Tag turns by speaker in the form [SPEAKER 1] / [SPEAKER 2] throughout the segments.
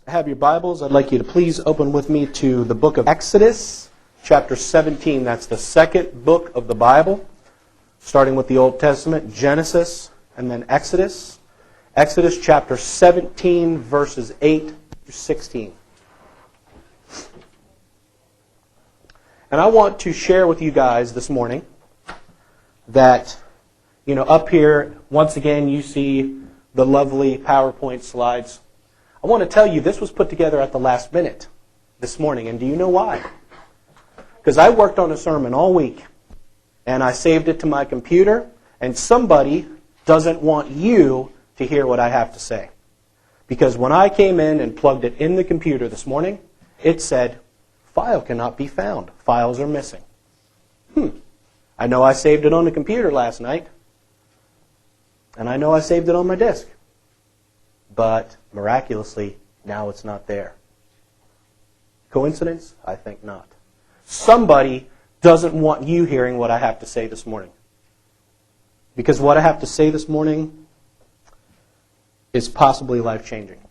[SPEAKER 1] Have your Bibles, I'd like you to please open with me to the book of Exodus, chapter 17. That's the second book of the Bible, starting with the Old Testament, Genesis, and then Exodus. Exodus chapter 17, verses 8 through 16. And I want to share with you guys this morning that, up here, once again, you see the lovely PowerPoint slides. I want to tell you, this was put together at the last minute this morning. And do you know why? Because I worked on a sermon all week, and I saved it to my computer, and somebody doesn't want you to hear what I have to say. Because when I came in and plugged it in the computer this morning, it said, "File cannot be found. Files are missing." I know I saved it on the computer last night, and I know I saved it on my disk. But miraculously, now it's not there. Coincidence? I think not. Somebody doesn't want you hearing what I have to say this morning. Because what I have to say this morning is possibly life-changing.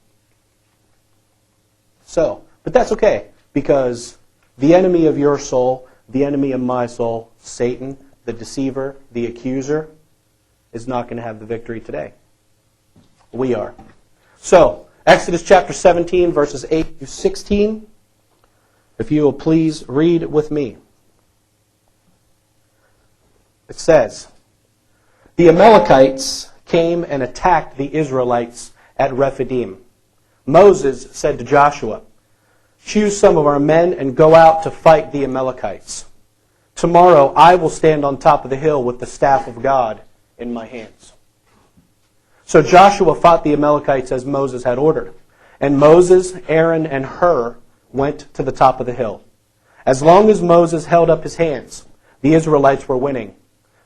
[SPEAKER 1] But that's okay, because the enemy of your soul, the enemy of my soul, Satan, the deceiver, the accuser, is not going to have the victory today. We are. So, Exodus chapter 17, verses 8 through 16. If you will please read with me. It says, "The Amalekites came and attacked the Israelites at Rephidim. Moses said to Joshua, 'Choose some of our men and go out to fight the Amalekites. Tomorrow I will stand on top of the hill with the staff of God in my hands.' So Joshua fought the Amalekites as Moses had ordered. And Moses, Aaron, and Hur went to the top of the hill. As long as Moses held up his hands, the Israelites were winning.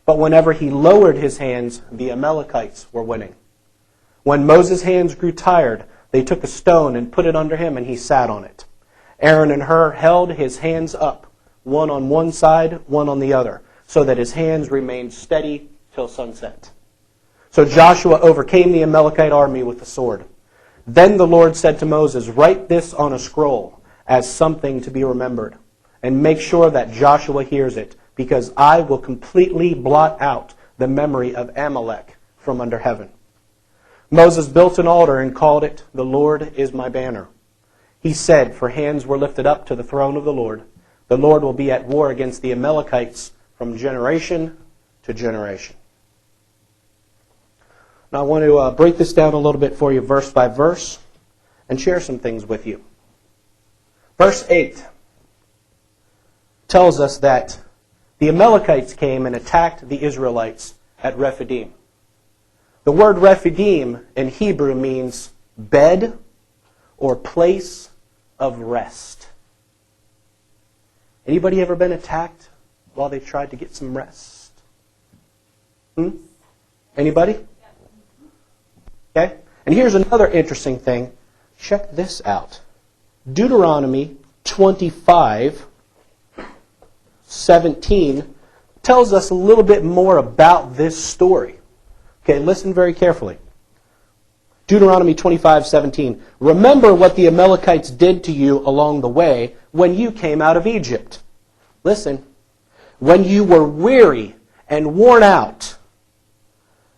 [SPEAKER 1] But whenever he lowered his hands, the Amalekites were winning. When Moses' hands grew tired, they took a stone and put it under him, and he sat on it. Aaron and Hur held his hands up, one on one side, one on the other, so that his hands remained steady till sunset. So Joshua overcame the Amalekite army with the sword. Then the Lord said to Moses, 'Write this on a scroll as something to be remembered, and make sure that Joshua hears it, because I will completely blot out the memory of Amalek from under heaven.' Moses built an altar and called it, 'The Lord is my banner.' He said, 'For hands were lifted up to the throne of the Lord. The Lord will be at war against the Amalekites from generation to generation.'" Now I want to break this down a little bit for you verse by verse and share some things with you. Verse 8 tells us that the Amalekites came and attacked the Israelites at Rephidim. The word Rephidim in Hebrew means bed or place of rest. Anybody ever been attacked while they tried to get some rest? Anybody? Okay? And here's another interesting thing. Check this out. Deuteronomy 25:17 tells us a little bit more about this story. Okay, listen very carefully. Deuteronomy 25:17. "Remember what the Amalekites did to you along the way when you came out of Egypt." Listen. "When you were weary and worn out,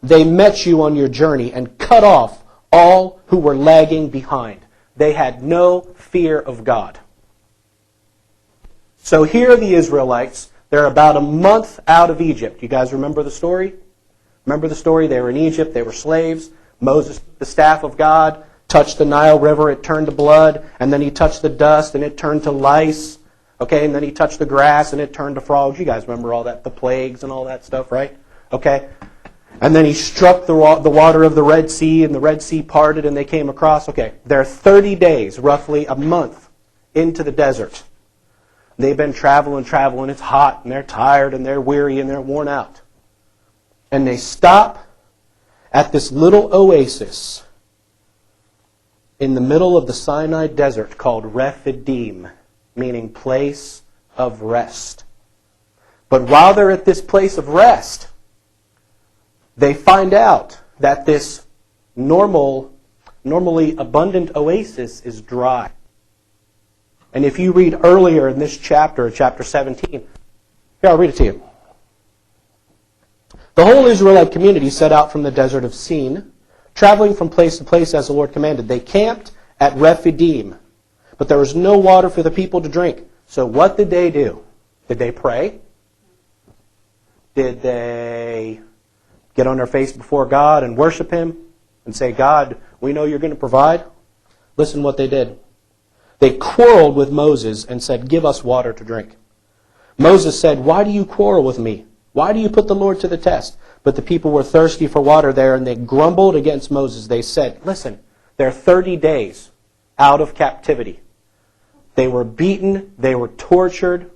[SPEAKER 1] they met you on your journey and cut off all who were lagging behind." They had no fear of God. So here are the Israelites. They're about a month out of Egypt. You guys remember the story? Remember the story? They were in Egypt. They were slaves. Moses, the staff of God, touched the Nile River. It turned to blood. And then he touched the dust and it turned to lice. Okay, and then he touched the grass and it turned to frogs. You guys remember all that, the plagues and all that stuff, right? Okay. And then he struck the water of the Red Sea, and the Red Sea parted, and they came across. Okay, they're 30 days, roughly a month, into the desert. They've been traveling. It's hot, and they're tired, and they're weary, and they're worn out. And they stop at this little oasis in the middle of the Sinai desert called Rephidim, meaning place of rest. But while they're at this place of rest, they find out that this normal Normally, abundant oasis is dry. And if you read earlier in this chapter, chapter 17, here, I'll read it to you. The whole Israelite community set out from the desert of Sin, traveling from place to place as the Lord commanded. They camped at Rephidim, but there was no water for the people to drink. So what did they do? Did they pray? Did they get on their face before God and worship Him and say, God, we know you're going to provide? Listen what they did. They quarreled with Moses and said, give us water to drink. Moses said, why do you quarrel with me? Why do you put the Lord to the test? But the people were thirsty for water there, and they grumbled against Moses. They said, listen, they're 30 days out of captivity. They were beaten, they were tortured,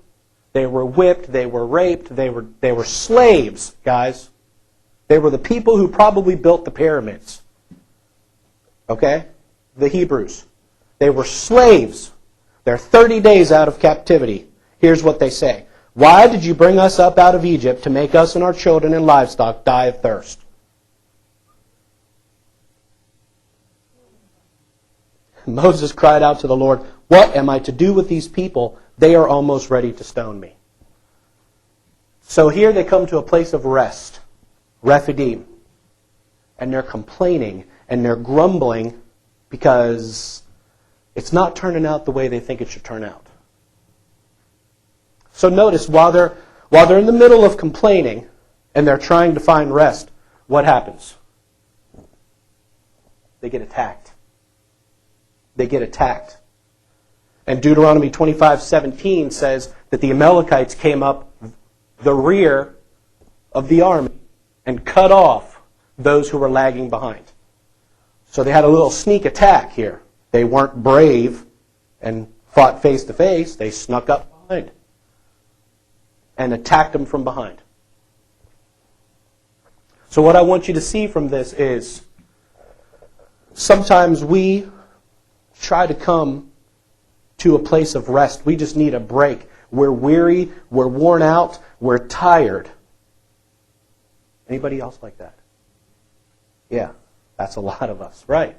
[SPEAKER 1] they were whipped, they were raped, they were slaves, guys. They were the people who probably built the pyramids. Okay? The Hebrews. They were slaves. They're 30 days out of captivity. Here's what they say. Why did you bring us up out of Egypt to make us and our children and livestock die of thirst? Moses cried out to the Lord, what am I to do with these people? They are almost ready to stone me. So here they come to a place of rest, Rephidim. And they're complaining and they're grumbling because it's not turning out the way they think it should turn out. So notice, while they're in the middle of complaining and they're trying to find rest, what happens? They get attacked. They get attacked. And Deuteronomy 25:17 says that the Amalekites came up the rear of the army and cut off those who were lagging behind. So they had a little sneak attack here. They weren't brave and fought face to face. They snuck up behind and attacked them from behind. So what I want you to see from this is sometimes we try to come to a place of rest. We just need a break. We're weary, we're worn out, we're tired. Anybody else like that? Yeah, that's a lot of us, right?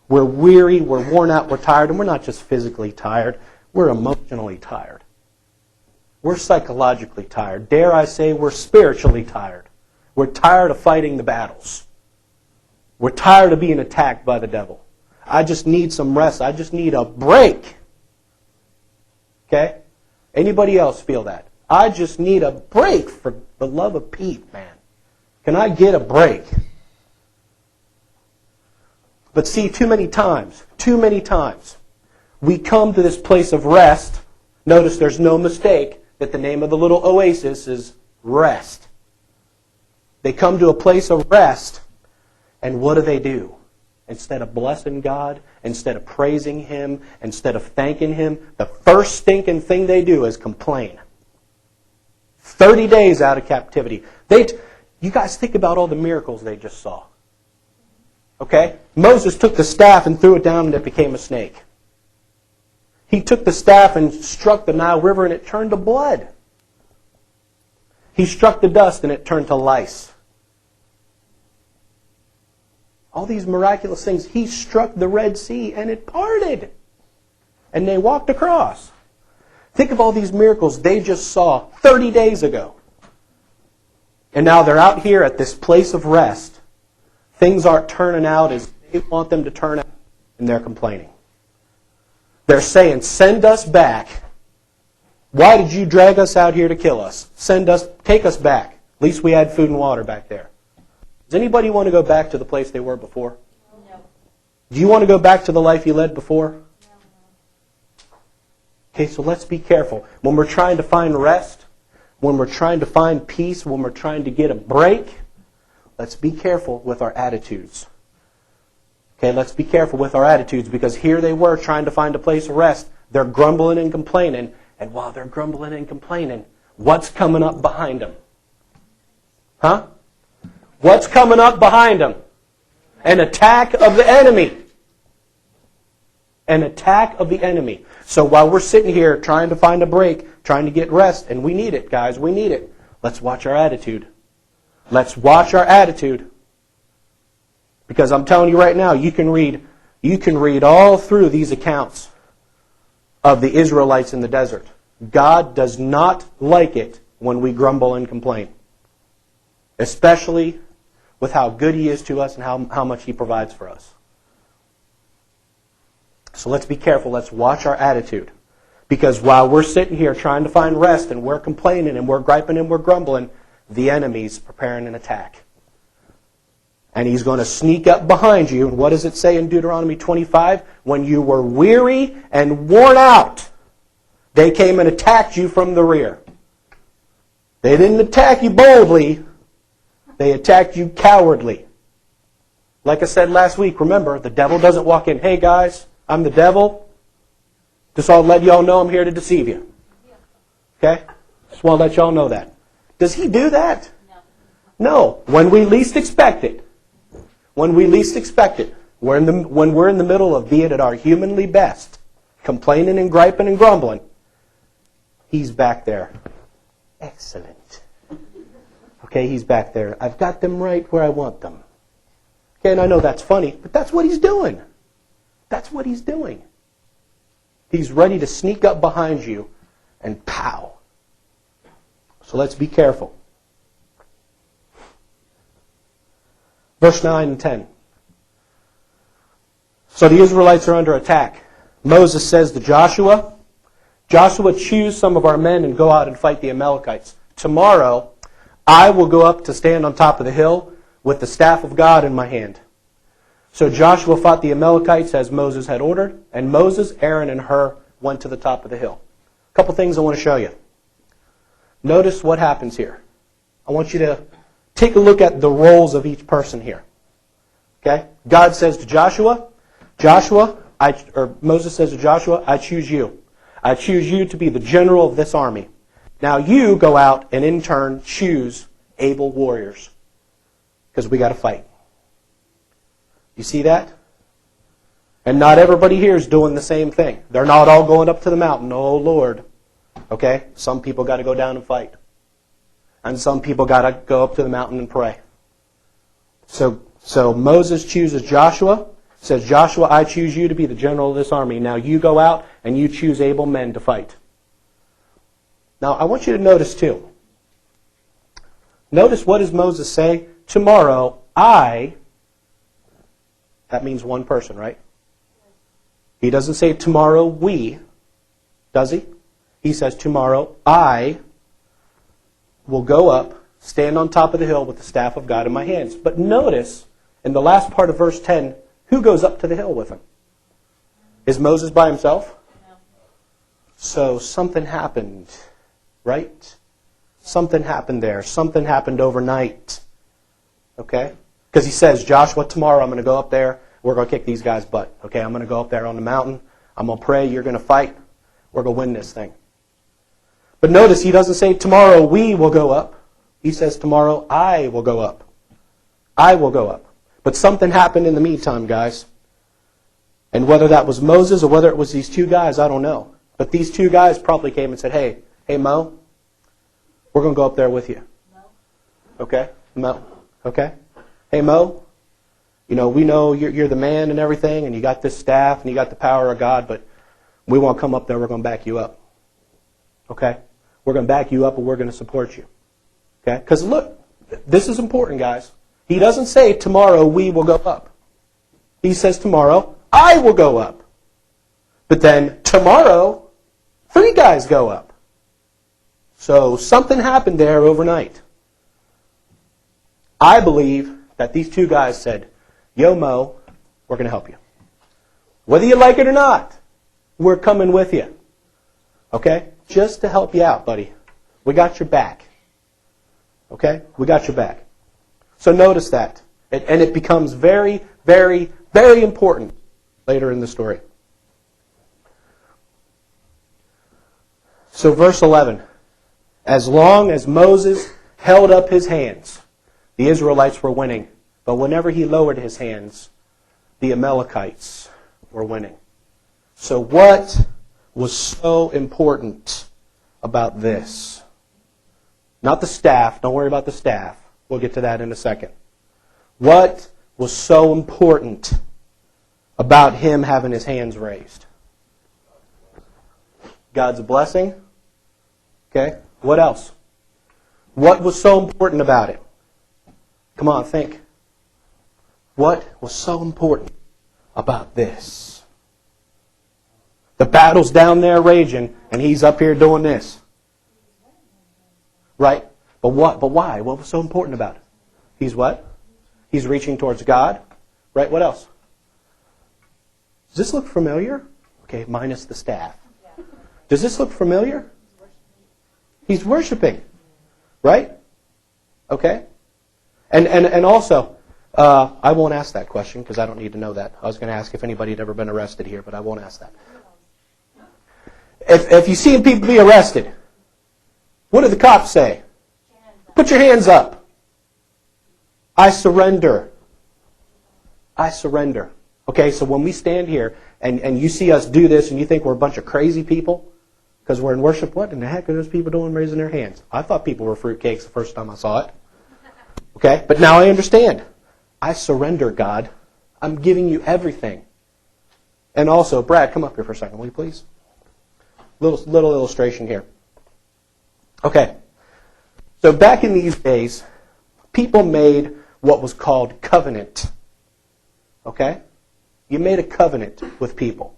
[SPEAKER 1] We're weary, we're worn out, we're tired, and we're not just physically tired, we're emotionally tired. We're psychologically tired. Dare I say we're spiritually tired. We're tired of fighting the battles. We're tired of being attacked by the devil. I just need some rest. I just need a break. Okay? Anybody else feel that? I just need a break, for the love of Pete, man. Can I get a break? But see, too many times, we come to this place of rest. Notice there's no mistake that the name of the little oasis is rest. They come to a place of rest, and what do? Instead of blessing God, instead of praising Him, instead of thanking Him, the first stinking thing they do is complain. 30 days out of captivity. You guys think about all the miracles they just saw. Okay? Moses took the staff and threw it down and it became a snake. He took the staff and struck the Nile River and it turned to blood. He struck the dust and it turned to lice. All these miraculous things. He struck the Red Sea and it parted. And they walked across. Think of all these miracles they just saw 30 days ago. And now they're out here at this place of rest. Things aren't turning out as they want them to turn out, and they're complaining. They're saying, send us back. Why did you drag us out here to kill us? Take us back. At least we had food and water back there. Does anybody want to go back to the place they were before? No. Do you want to go back to the life you led before? No. Okay, so let's be careful. When we're trying to find rest, when we're trying to find peace, when we're trying to get a break, let's be careful with our attitudes. Okay, let's be careful with our attitudes, because here they were trying to find a place of rest. They're grumbling and complaining, and while they're grumbling and complaining, what's coming up behind them? Huh? What's coming up behind them? An attack of the enemy. An attack of the enemy. So while we're sitting here trying to find a break, trying to get rest, and we need it, guys, we need it. Let's watch our attitude. Let's watch our attitude. Because I'm telling you right now, you can read You can read all through these accounts of the Israelites in the desert. God does not like it when we grumble and complain, especially with how good He is to us and how much He provides for us. So let's be careful. Let's watch our attitude. Because while we're sitting here trying to find rest and we're complaining and we're griping and we're grumbling, the enemy's preparing an attack. And he's going to sneak up behind you. And what does it say in Deuteronomy 25? When you were weary and worn out, they came and attacked you from the rear. They didn't attack you boldly. They attacked you cowardly. Like I said last week, remember, the devil doesn't walk in, hey guys, I'm the devil. Just want to let y'all know I'm here to deceive you. Okay? Just want to let y'all know that. Does he do that? No. When we least expect it. When we least expect it. When we're in the middle of being at our humanly best, complaining and griping and grumbling, he's back there. Excellent. Okay, he's back there. I've got them right where I want them. Okay, and I know that's funny, but that's what he's doing. That's what he's doing. He's ready to sneak up behind you and pow. So let's be careful. Verse 9 and 10. So the Israelites are under attack. Moses says to Joshua, Joshua, choose some of our men and go out and fight the Amalekites. Tomorrow, I will go up to stand on top of the hill with the staff of God in my hand. So Joshua fought the Amalekites as Moses had ordered, and Moses, Aaron, and Hur went to the top of the hill. A couple things I want to show you. Notice what happens here. I want you to take a look at the roles of each person here. Okay? God says to Joshua, Moses says to Joshua, I choose you. I choose you to be the general of this army. Now you go out and in turn choose able warriors. Because we got to fight. You see that? And not everybody here is doing the same thing. They're not all going up to the mountain. Oh, Lord. Okay? Some people got to go down and fight. And some people got to go up to the mountain and pray. So Moses chooses Joshua. Says, Joshua, I choose you to be the general of this army. Now you go out and you choose able men to fight. Now I want you to notice too. Notice what does Moses say? Tomorrow that means one person, right? He doesn't say tomorrow we, does he? He says tomorrow I will go up, stand on top of the hill with the staff of God in my hands. But notice, in the last part of verse 10, who goes up to the hill with him? Is Moses by himself? No. So something happened, right? Something happened there. Something happened overnight. Okay? Because he says, Joshua, tomorrow I'm going to go up there. We're going to kick these guys' butt. Okay? I'm going to go up there on the mountain. I'm going to pray. You're going to fight. We're going to win this thing. But notice he doesn't say tomorrow we will go up. He says tomorrow I will go up. I will go up. But something happened in the meantime, guys. And whether that was Moses or whether it was these two guys, I don't know. But these two guys probably came and said, hey Mo, we're going to go up there with you. Mo. Okay? Mo. Okay? Hey Mo, we know you're the man and everything, and you got this staff and you got the power of God, but we won't come up there. We're going to back you up. Okay? We're going to back you up and we're going to support you. Okay? Because look, this is important, guys. He doesn't say tomorrow we will go up. He says tomorrow I will go up. But then tomorrow 3 guys go up. So something happened there overnight. I believe that these 2 guys said, Yo Mo, we're going to help you. Whether you like it or not, we're coming with you. Okay? Just to help you out, buddy. We got your back. Okay? We got your back. So notice that. And it becomes very, very, very important later in the story. So verse 11. As long as Moses held up his hands, the Israelites were winning. But whenever he lowered his hands, the Amalekites were winning. So what was so important about this? Not the staff. Don't worry about the staff. We'll get to that in a second. What was so important about him having his hands raised? God's blessing. Okay. What else? What was so important about it? Come on, think. What was so important about this? The battle's down there raging, and he's up here doing this. Right? But what? But why? What was so important about it? He's what? He's reaching towards God. Right? What else? Does this look familiar? Okay, minus the staff. Does this look familiar? He's worshiping. Right? Okay? And also, I won't ask that question because I don't need to know that. I was going to ask if anybody had ever been arrested here, but I won't ask that. If you see people be arrested, what do the cops say? Put your hands up. I surrender. I surrender. Okay, so when we stand here and you see us do this and you think we're a bunch of crazy people because we're in worship, what in the heck are those people doing raising their hands? I thought people were fruitcakes the first time I saw it. Okay, but now I understand. I surrender, God. I'm giving you everything. And also, Brad, come up here for a second, will you please? Little illustration here. Okay. So back in these days, people made what was called covenant. Okay? You made a covenant with people.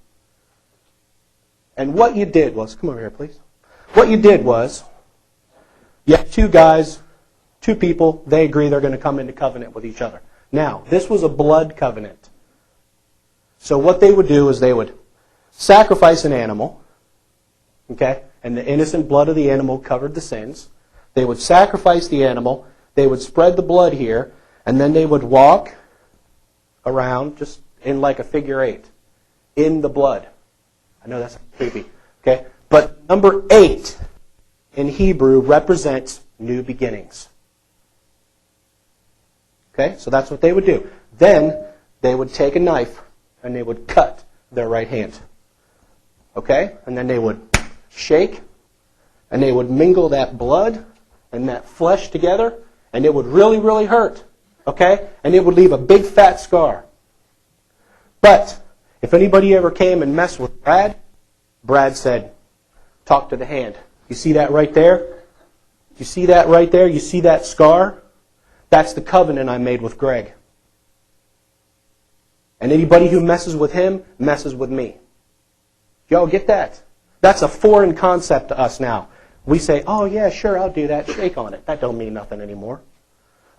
[SPEAKER 1] And what you did was, come over here please. What you did was, you have two guys, two people, they agree they're going to come into covenant with each other. Now, this was a blood covenant. So what they would do is they would sacrifice an animal, okay, and the innocent blood of the animal covered the sins. They would sacrifice the animal, they would spread the blood here, and then they would walk around just in like a figure 8 in the blood. I know that's creepy, okay? But number 8 in Hebrew represents new beginnings. Okay, so that's what they would do. Then they would take a knife and they would cut their right hand. Okay, and then they would shake and they would mingle that blood and that flesh together and it would really, really hurt. Okay, and it would leave a big fat scar. But if anybody ever came and messed with Brad, Brad said, talk to the hand. You see that right there? You see that right there? You see that scar? That's the covenant I made with Greg. And anybody who messes with him messes with me. Y'all get that? That's a foreign concept to us now. We say, oh yeah, sure, I'll do that. Shake on it. That don't mean nothing anymore.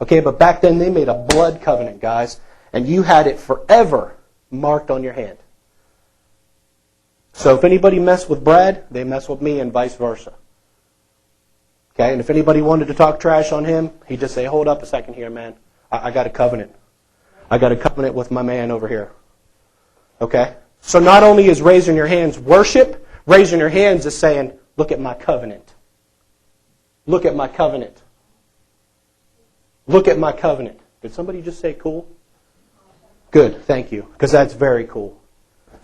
[SPEAKER 1] Okay, but back then they made a blood covenant, guys. And you had it forever marked on your hand. So if anybody messed with Brad, they mess with me and vice versa. Okay, and if anybody wanted to talk trash on him, he'd just say, hold up a second here, man. I got a covenant. I got a covenant with my man over here. Okay? So not only is raising your hands worship, raising your hands is saying, look at my covenant. Look at my covenant. Look at my covenant. Did somebody just say cool? Good, thank you. Because that's very cool.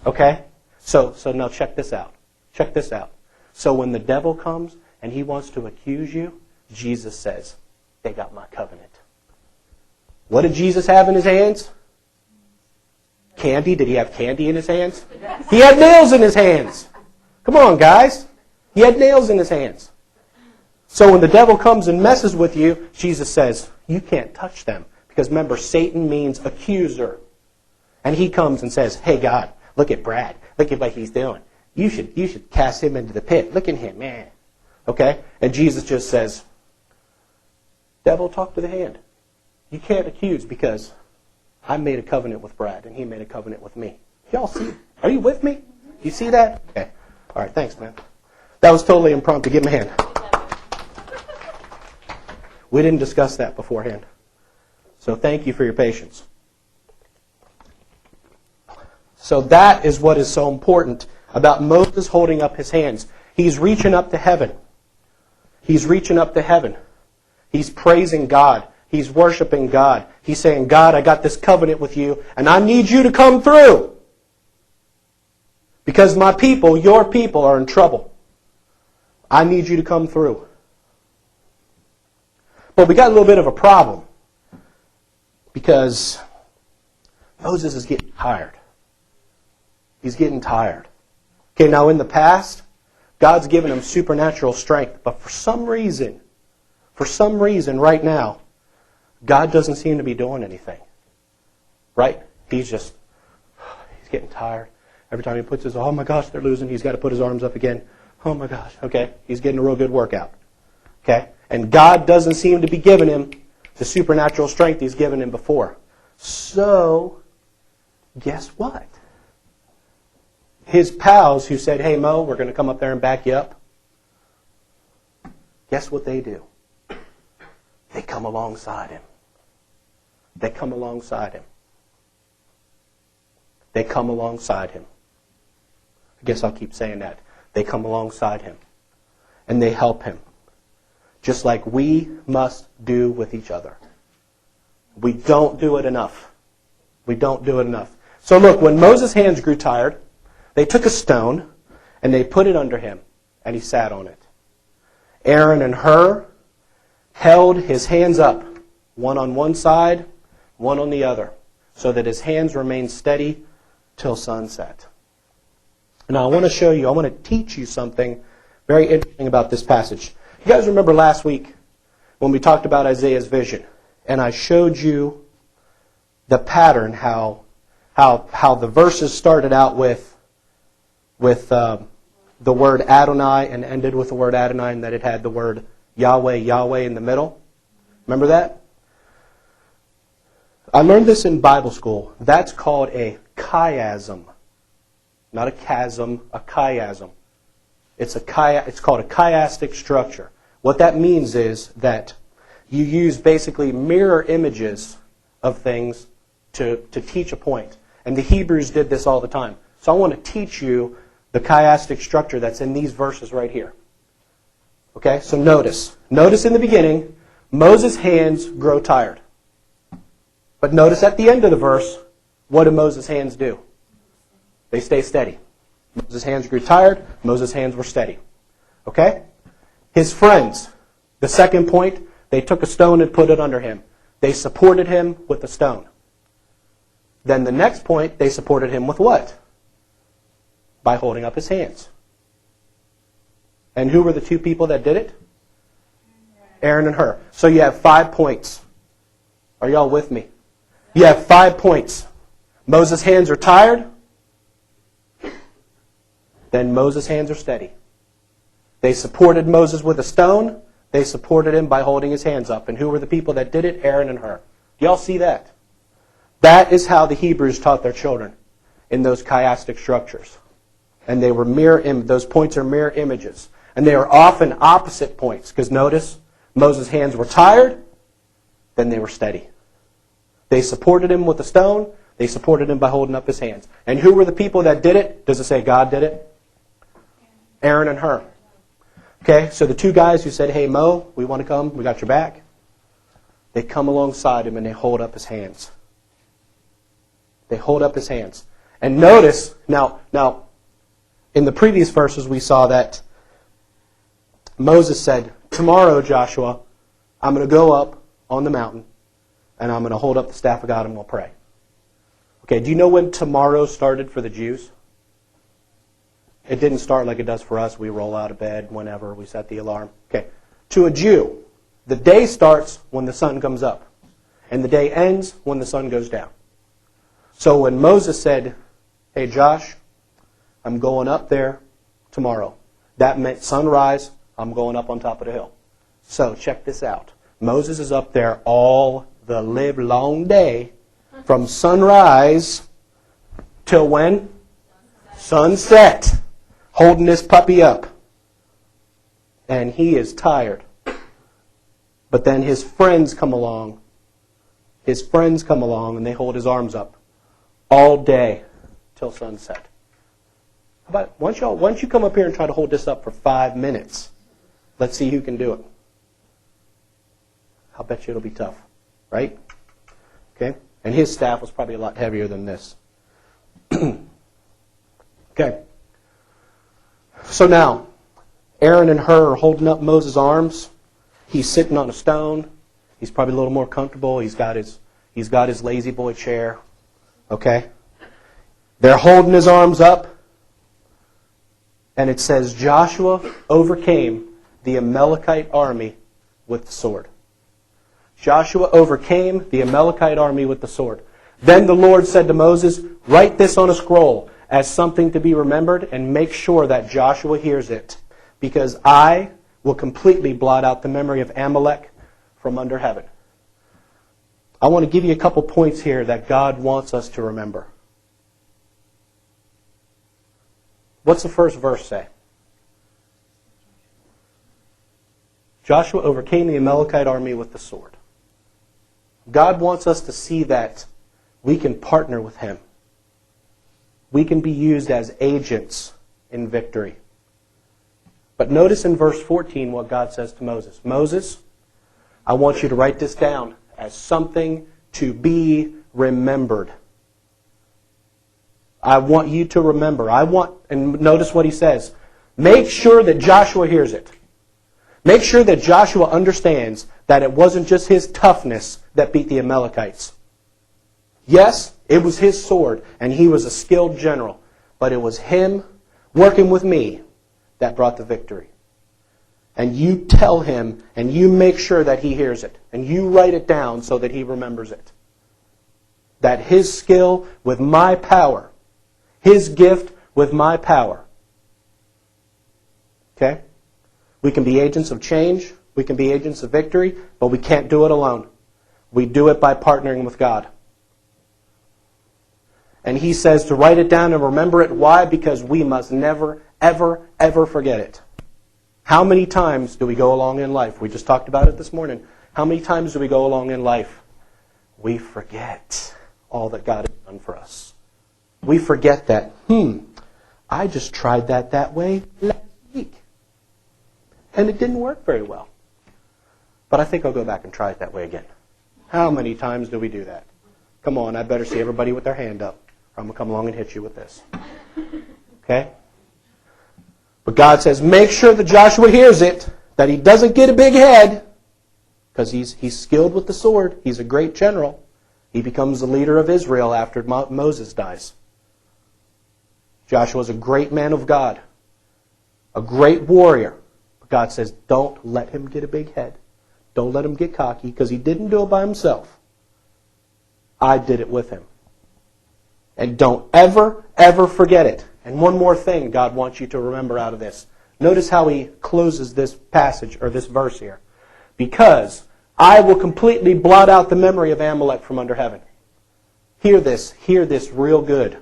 [SPEAKER 1] Okay? So now check this out. Check this out. So when the devil comes and he wants to accuse you, Jesus says, they got my covenant. What did Jesus have in his hands? Candy? Did he have candy in his hands? He had nails in his hands. Come on, guys. He had nails in his hands. So when the devil comes and messes with you, Jesus says, you can't touch them. Because remember, Satan means accuser. And he comes and says, hey, God, look at Brad. Look at what he's doing. You should cast him into the pit. Look at him, man. Okay? And Jesus just says, devil, talk to the hand. You can't accuse because I made a covenant with Brad and he made a covenant with me. Y'all see? Are you with me? You see that? Okay. All right, thanks, man. That was totally impromptu. Give him a hand. We didn't discuss that beforehand. So thank you for your patience. So that is what is so important about Moses holding up his hands. He's reaching up to heaven. He's reaching up to heaven. He's praising God. He's worshiping God. He's saying, God, I got this covenant with you, and I need you to come through. Because my people, your people, are in trouble. I need you to come through. But we got a little bit of a problem. Because Moses is getting tired. He's getting tired. Okay, now in the past, God's given him supernatural strength, but for some reason right now, God doesn't seem to be doing anything. Right? He's getting tired. Every time he puts his, oh my gosh, they're losing, he's got to put his arms up again. Oh my gosh, okay. He's getting a real good workout. Okay? And God doesn't seem to be giving him the supernatural strength he's given him before. So, guess what? His pals who said, hey Mo, we're going to come up there and back you up. Guess what they do? They come alongside him. They come alongside him. They come alongside him. I guess I'll keep saying that. They come alongside him. And they help him. Just like we must do with each other. We don't do it enough. We don't do it enough. So look, when Moses' hands grew tired, they took a stone and they put it under him, and he sat on it. Aaron and Hur held his hands up, one on one side, one on the other, so that his hands remained steady till sunset. Now I want to teach you something very interesting about this passage. You guys remember last week when we talked about Isaiah's vision, and I showed you the pattern, how the verses started out with the word Adonai and ended with the word Adonai, and that it had the word Yahweh, Yahweh in the middle. Remember that? I learned this in Bible school. That's called a chiasm. Not a chasm, a chiasm. It's called a chiastic structure. What that means is that you use basically mirror images of things to teach a point. And the Hebrews did this all the time. So I want to teach you the chiastic structure that's in these verses right here. Okay, so notice. Notice in the beginning, Moses' hands grow tired. But notice at the end of the verse, what do Moses' hands do? They stay steady. Moses' hands grew tired. Moses' hands were steady. Okay? His friends, the second point, they took a stone and put it under him. They supported him with the stone. Then the next point, they supported him with what? By holding up his hands. And who were the two people that did it? Aaron and Hur. So you have 5 points. Are y'all with me? You have 5 points. Moses' hands are tired. Then Moses' hands are steady. They supported Moses with a stone. They supported him by holding his hands up. And who were the people that did it? Aaron and Hur. Y'all see that? That is how the Hebrews taught their children in those chiastic structures. And they were those points are mirror images. And they are often opposite points. Because notice, Moses' hands were tired, then they were steady. They supported him with a stone. They supported him by holding up his hands. And who were the people that did it? Does it say God did it? Aaron and Hur. Okay, so the two guys who said, hey Mo, we want to come, we got your back. They come alongside him and they hold up his hands. They hold up his hands. And notice, now, in the previous verses we saw that Moses said, tomorrow, Joshua, I'm going to go up on the mountain and I'm going to hold up the staff of God and we'll pray. Okay, do you know when tomorrow started for the Jews? It didn't start like it does for us. We roll out of bed whenever we set the alarm. Okay, to a Jew, the day starts when the sun comes up and the day ends when the sun goes down. So when Moses said, hey Josh, I'm going up there tomorrow, that meant sunrise, I'm going up on top of the hill. So check this out. Moses is up there all the live long day from sunrise till when? Sunset. Holding this puppy up. And he is tired. But then his friends come along. His friends come along and they hold his arms up all day till sunset. How about, why don't you come up here and try to hold this up for 5 minutes? Let's see who can do it. I'll bet you it'll be tough. Right? Okay? And his staff was probably a lot heavier than this. Okay. So now, Aaron and Hur are holding up Moses' arms. He's sitting on a stone. He's probably a little more comfortable. He's got his lazy boy chair. Okay? They're holding his arms up. And it says, Joshua overcame the Amalekite army with the sword. Joshua overcame the Amalekite army with the sword. Then the Lord said to Moses, write this on a scroll as something to be remembered and make sure that Joshua hears it, because I will completely blot out the memory of Amalek from under heaven. I want to give you a couple points here that God wants us to remember. What's the first verse say? Joshua overcame the Amalekite army with the sword. God wants us to see that we can partner with Him. We can be used as agents in victory. But notice in verse 14 what God says to Moses. Moses, I want you to write this down as something to be remembered. I want you to remember. And notice what he says. Make sure that Joshua hears it. Make sure that Joshua understands that it wasn't just his toughness that beat the Amalekites. Yes, it was his sword, and he was a skilled general. But it was him working with me that brought the victory. And you tell him, and you make sure that he hears it. And you write it down so that he remembers it. That his skill with my power, his gift with my power. Okay? We can be agents of change. We can be agents of victory. But we can't do it alone. We do it by partnering with God. And he says to write it down and remember it. Why? Because we must never, ever, ever forget it. How many times do we go along in life? We just talked about it this morning. How many times do we go along in life? We forget all that God has done for us. We forget that, I just tried that way last week. And it didn't work very well. But I think I'll go back and try it that way again. How many times do we do that? Come on, I better see everybody with their hand up. Or I'm going to come along and hit you with this. Okay? But God says, make sure that Joshua hears it, that he doesn't get a big head, because he's skilled with the sword. He's a great general. He becomes the leader of Israel after Moses dies. Joshua's a great man of God, a great warrior. But God says, don't let him get a big head. Don't let him get cocky, because he didn't do it by himself. I did it with him. And don't ever, ever forget it. And one more thing God wants you to remember out of this. Notice how he closes this passage, or this verse here. Because I will completely blot out the memory of Amalek from under heaven. Hear this real good.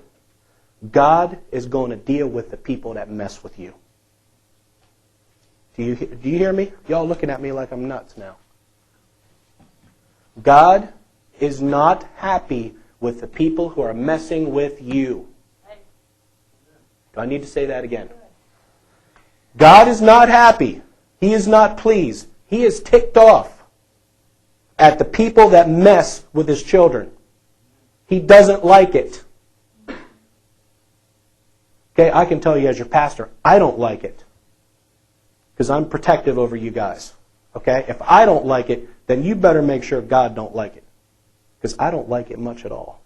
[SPEAKER 1] God is going to deal with the people that mess with you. Do you hear me? Y'all looking at me like I'm nuts now. God is not happy with the people who are messing with you. Do I need to say that again? God is not happy. He is not pleased. He is ticked off at the people that mess with His children. He doesn't like it. Okay, I can tell you as your pastor, I don't like it. Because I'm protective over you guys. Okay? If I don't like it, then you better make sure God don't like it. Because I don't like it much at all.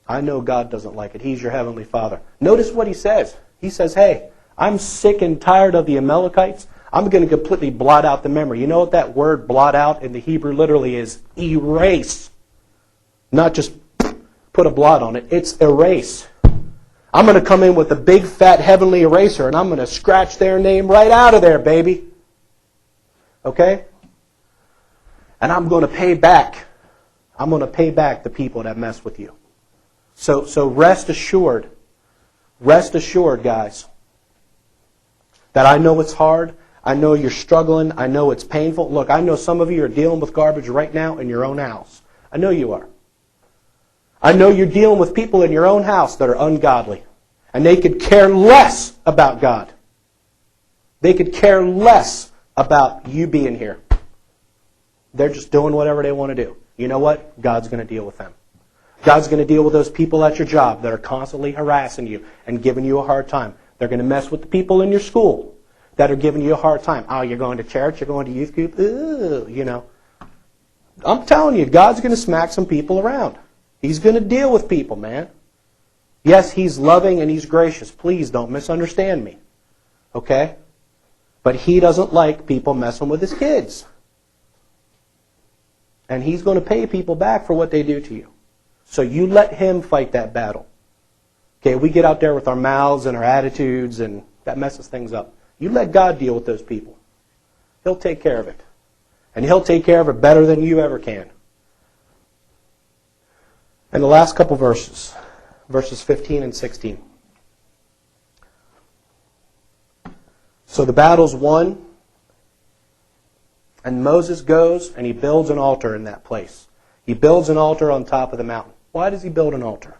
[SPEAKER 1] I know God doesn't like it. He's your Heavenly Father. Notice what He says. He says, hey, I'm sick and tired of the Amalekites. I'm going to completely blot out the memory. You know what that word blot out in the Hebrew literally is? Erase. Not just put a blot on it. It's erase. I'm going to come in with a big fat heavenly eraser and I'm going to scratch their name right out of there, baby. Okay? And I'm going to pay back. I'm going to pay back the people that mess with you. So rest assured, guys, that I know it's hard. I know you're struggling. I know it's painful. Look, I know some of you are dealing with garbage right now in your own house. I know you are. I know you're dealing with people in your own house that are ungodly. And they could care less about God. They could care less about you being here. They're just doing whatever they want to do. You know what? God's going to deal with them. God's going to deal with those people at your job that are constantly harassing you and giving you a hard time. They're going to mess with the people in your school that are giving you a hard time. Oh, you're going to church, you're going to youth group, ooh, you know. I'm telling you, God's going to smack some people around. He's going to deal with people, man. Yes, He's loving and He's gracious. Please don't misunderstand me. Okay? But He doesn't like people messing with His kids. And He's going to pay people back for what they do to you. So you let Him fight that battle. Okay, we get out there with our mouths and our attitudes, and that messes things up. You let God deal with those people. He'll take care of it. And He'll take care of it better than you ever can. And the last couple verses, verses 15 and 16. So the battle's won, and Moses goes and he builds an altar in that place. He builds an altar on top of the mountain. Why does he build an altar?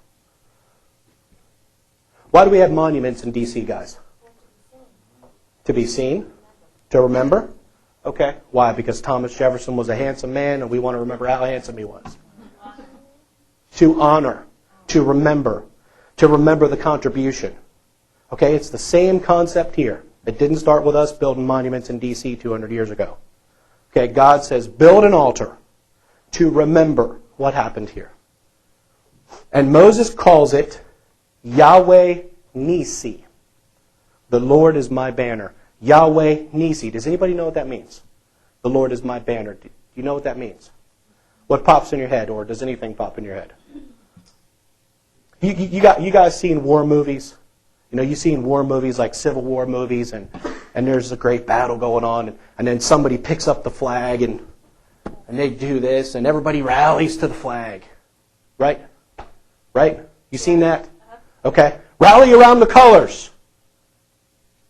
[SPEAKER 1] Why do we have monuments in D.C., guys? To be seen? To remember? Okay. Why? Because Thomas Jefferson was a handsome man and we want to remember how handsome he was. To honor. To remember. To remember the contribution. Okay, it's the same concept here. It didn't start with us building monuments in D.C. 200 years ago. Okay, God says, build an altar to remember what happened here. And Moses calls it Yahweh Nisi. The Lord is my banner. Yahweh Nisi. Does anybody know what that means? The Lord is my banner. Do you know what that means? What pops in your head, or does anything pop in your head? You guys seen war movies? You know, you've seen war movies like Civil War movies, and there's a great battle going on, and then somebody picks up the flag, and they do this, and everybody rallies to the flag. Right? Right? You seen that? Okay. Rally around the colors.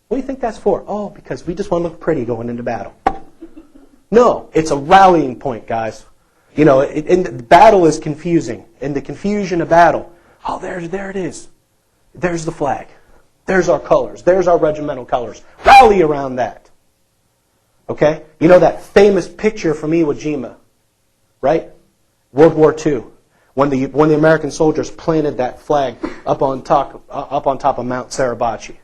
[SPEAKER 1] What do you think that's for? Oh, because we just want to look pretty going into battle. No, it's a rallying point, guys. You know, battle is confusing. In the confusion of battle, oh, there it is. There's the flag. There's our colors. There's our regimental colors. Rally around that. Okay? You know that famous picture from Iwo Jima, right? World War II, when the American soldiers planted that flag up on top of Mount Suribachi.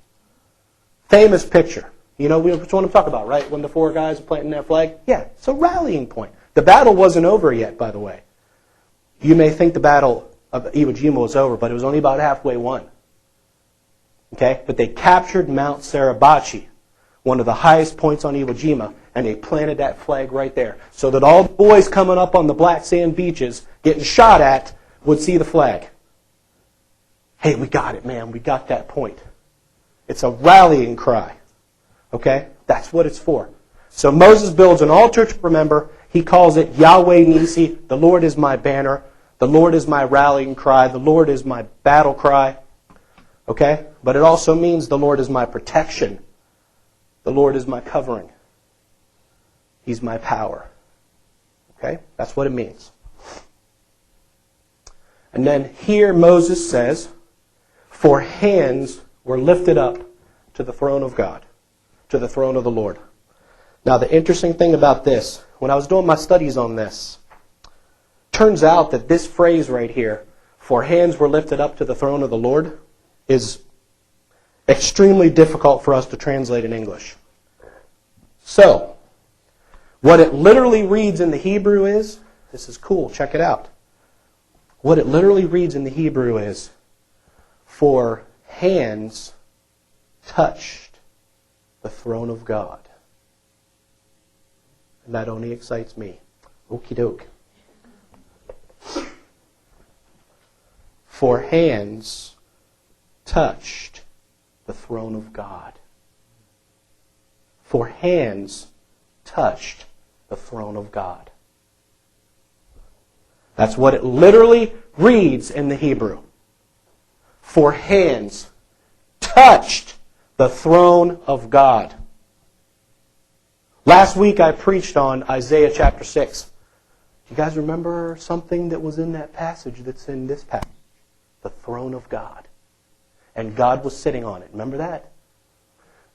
[SPEAKER 1] Famous picture. You know which one I'm talking about, right? When the four guys are planting that flag? Yeah, it's a rallying point. The battle wasn't over yet, by the way. You may think the battle of Iwo Jima was over, but it was only about halfway won. Okay? But they captured Mount Suribachi, one of the highest points on Iwo Jima, and they planted that flag right there so that all the boys coming up on the black sand beaches getting shot at would see the flag. Hey, we got it, man. We got that point. It's a rallying cry. Okay? That's what it's for. So Moses builds an altar to remember. He calls it Yahweh Nisi. The Lord is my banner. The Lord is my rallying cry. The Lord is my battle cry. Okay? But it also means the Lord is my protection. The Lord is my covering. He's my power. Okay? That's what it means. And then here Moses says, for hands were lifted up to the throne of God, to the throne of the Lord. Now the interesting thing about this, when I was doing my studies on this, turns out that this phrase right here, for hands were lifted up to the throne of the Lord, is extremely difficult for us to translate in English. So, what it literally reads in the Hebrew is, this is cool, check it out. What it literally reads in the Hebrew is, for hands touched the throne of God. And that only excites me. Okie doke. For hands touched the throne of God. For hands touched the throne of God. That's what it literally reads in the Hebrew. For hands touched the throne of God. Last week I preached on Isaiah chapter 6. Do you guys remember something that was in that passage that's in this passage? The throne of God. And God was sitting on it. Remember that?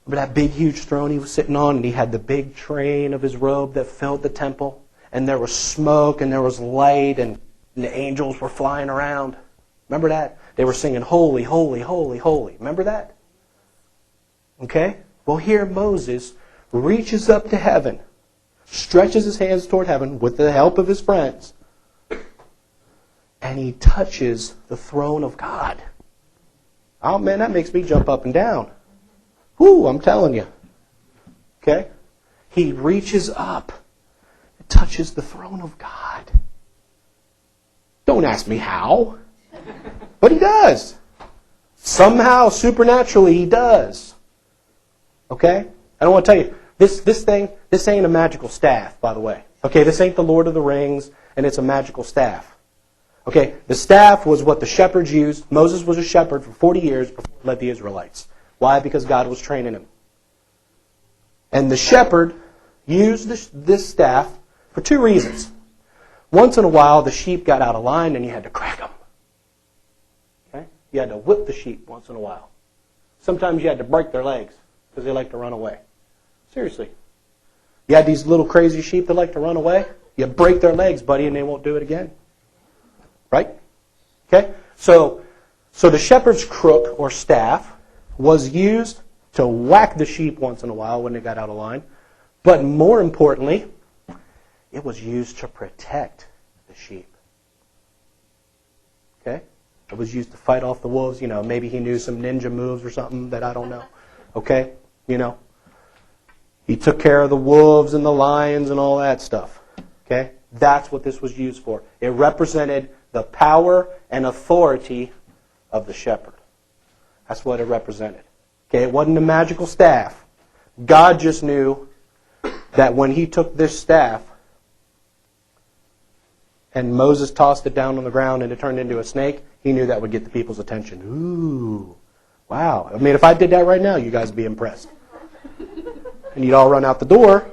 [SPEAKER 1] Remember that big, huge throne he was sitting on, and he had the big train of his robe that filled the temple, and there was smoke, and there was light, and the angels were flying around. Remember that? They were singing, holy, holy, holy, holy. Remember that? Okay? Well, here Moses reaches up to heaven, stretches his hands toward heaven with the help of his friends, and he touches the throne of God. Oh, man, that makes me jump up and down. Whoo, I'm telling you. Okay? He reaches up and touches the throne of God. Don't ask me how. But he does. Somehow, supernaturally, he does. Okay? I don't want to tell you, this ain't a magical staff, by the way. Okay, this ain't the Lord of the Rings, and it's a magical staff. Okay, the staff was what the shepherds used. Moses was a shepherd for 40 years before he led the Israelites. Why? Because God was training him. And the shepherd used this staff for two reasons. Once in a while, the sheep got out of line and you had to crack them. Okay? You had to whip the sheep once in a while. Sometimes you had to break their legs because they like to run away. Seriously. You had these little crazy sheep that like to run away. You break their legs, buddy, and they won't do it again. Right? Okay? So the shepherd's crook or staff was used to whack the sheep once in a while when they got out of line. But more importantly, it was used to protect the sheep. Okay? It was used to fight off the wolves. You know, maybe he knew some ninja moves or something that I don't know. Okay? You know. He took care of the wolves and the lions and all that stuff. Okay? That's what this was used for. It represented the power and authority of the shepherd. That's what it represented. Okay? It wasn't a magical staff. God just knew that when he took this staff and Moses tossed it down on the ground and it turned into a snake, he knew that would get the people's attention. Ooh, wow. I mean, if I did that right now, you guys would be impressed. And you'd all run out the door.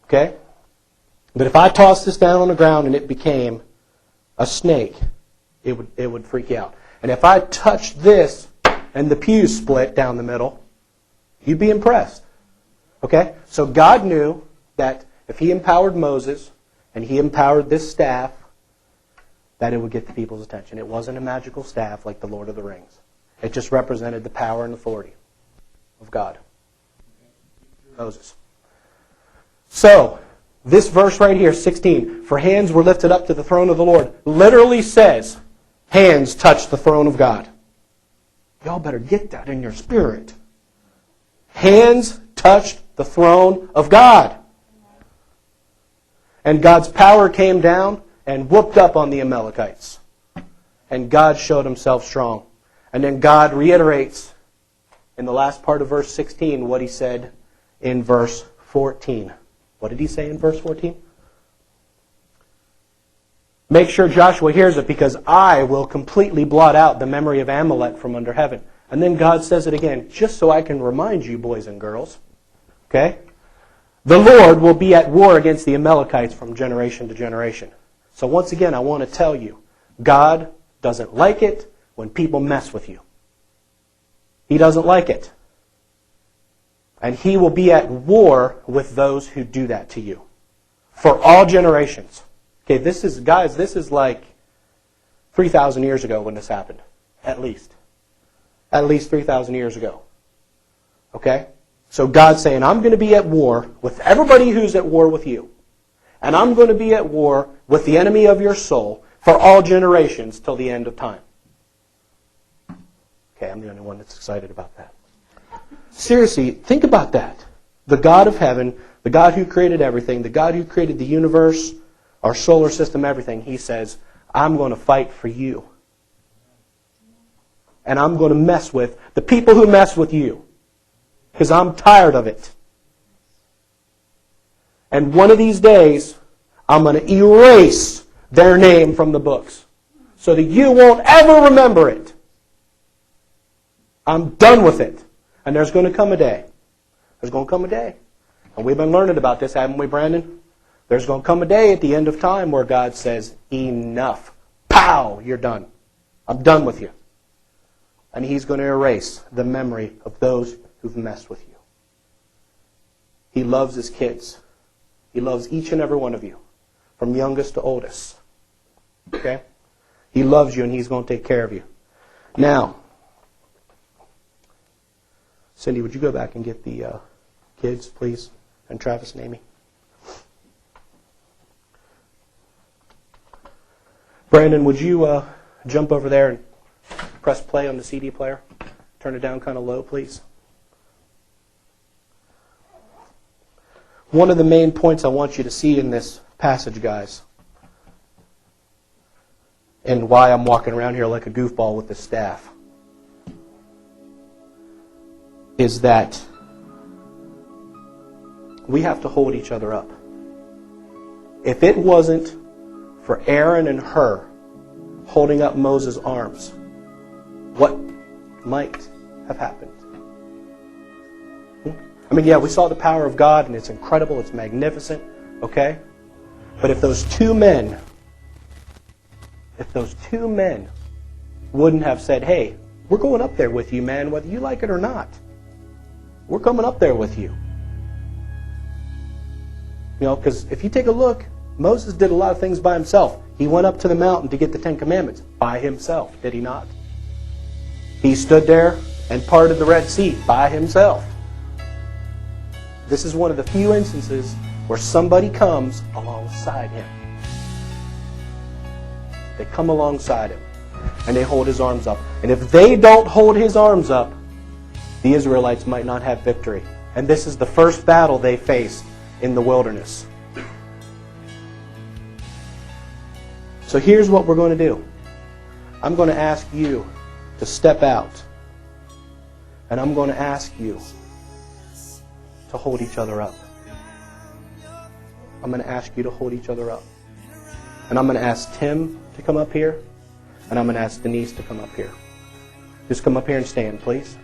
[SPEAKER 1] Okay? But if I tossed this down on the ground and it became a snake, it would freak you out. And if I touched this and the pews split down the middle, you'd be impressed. Okay? So God knew that if he empowered Moses and he empowered this staff, that it would get the people's attention. It wasn't a magical staff like the Lord of the Rings. It just represented the power and authority of God. Moses. So, this verse right here, 16, for hands were lifted up to the throne of the Lord, literally says, hands touched the throne of God. Y'all better get that in your spirit. Hands touched the throne of God. And God's power came down and whooped up on the Amalekites. And God showed himself strong. And then God reiterates in the last part of verse 16 what he said in verse 14. What did he say in verse 14? Make sure Joshua hears it, because I will completely blot out the memory of Amalek from under heaven. And then God says it again, just so I can remind you, boys and girls. Okay? The Lord will be at war against the Amalekites from generation to generation. So once again, I want to tell you, God doesn't like it when people mess with you. He doesn't like it. And he will be at war with those who do that to you. For all generations. Okay, this is like 3,000 years ago when this happened. At least. At least 3,000 years ago. Okay? So God's saying, I'm going to be at war with everybody who's at war with you. And I'm going to be at war with the enemy of your soul for all generations till the end of time. Okay, I'm the only one that's excited about that. Seriously, think about that. The God of heaven, the God who created everything, the God who created the universe, our solar system, everything, he says, I'm going to fight for you. And I'm going to mess with the people who mess with you. Because I'm tired of it. And one of these days, I'm going to erase their name from the books. So that you won't ever remember it. I'm done with it. And there's going to come a day. There's going to come a day. And we've been learning about this, haven't we, Brandon? There's going to come a day at the end of time where God says, enough. Pow! You're done. I'm done with you. And he's going to erase the memory of those who've messed with you. He loves his kids. He loves each and every one of you, from youngest to oldest. Okay? He loves you and he's going to take care of you. Now, Cindy, would you go back and get the kids, please? And Travis and Amy. Brandon, would you jump over there and press play on the CD player? Turn it down kind of low, please. One of the main points I want you to see in this passage, guys, and why I'm walking around here like a goofball with the staff, is that we have to hold each other up. If it wasn't for Aaron and Hur holding up Moses' arms, what might have happened? I mean, yeah, we saw the power of God, and it's incredible, it's magnificent, okay? But if those two men wouldn't have said, hey, we're going up there with you, man, whether you like it or not. We're coming up there with you. You know, because if you take a look, Moses did a lot of things by himself. He went up to the mountain to get the 10 Commandments by himself, did he not? He stood there and parted the Red Sea by himself. This is one of the few instances where somebody comes alongside him. They come alongside him and they hold his arms up. And if they don't hold his arms up, the Israelites might not have victory. And this is the first battle they face in the wilderness. So here's what we're going to do. I'm going to ask you to step out. And I'm going to ask you to hold each other up. I'm going to ask you to hold each other up. And I'm going to ask Tim to come up here. And I'm going to ask Denise to come up here. Just come up here and stand, please.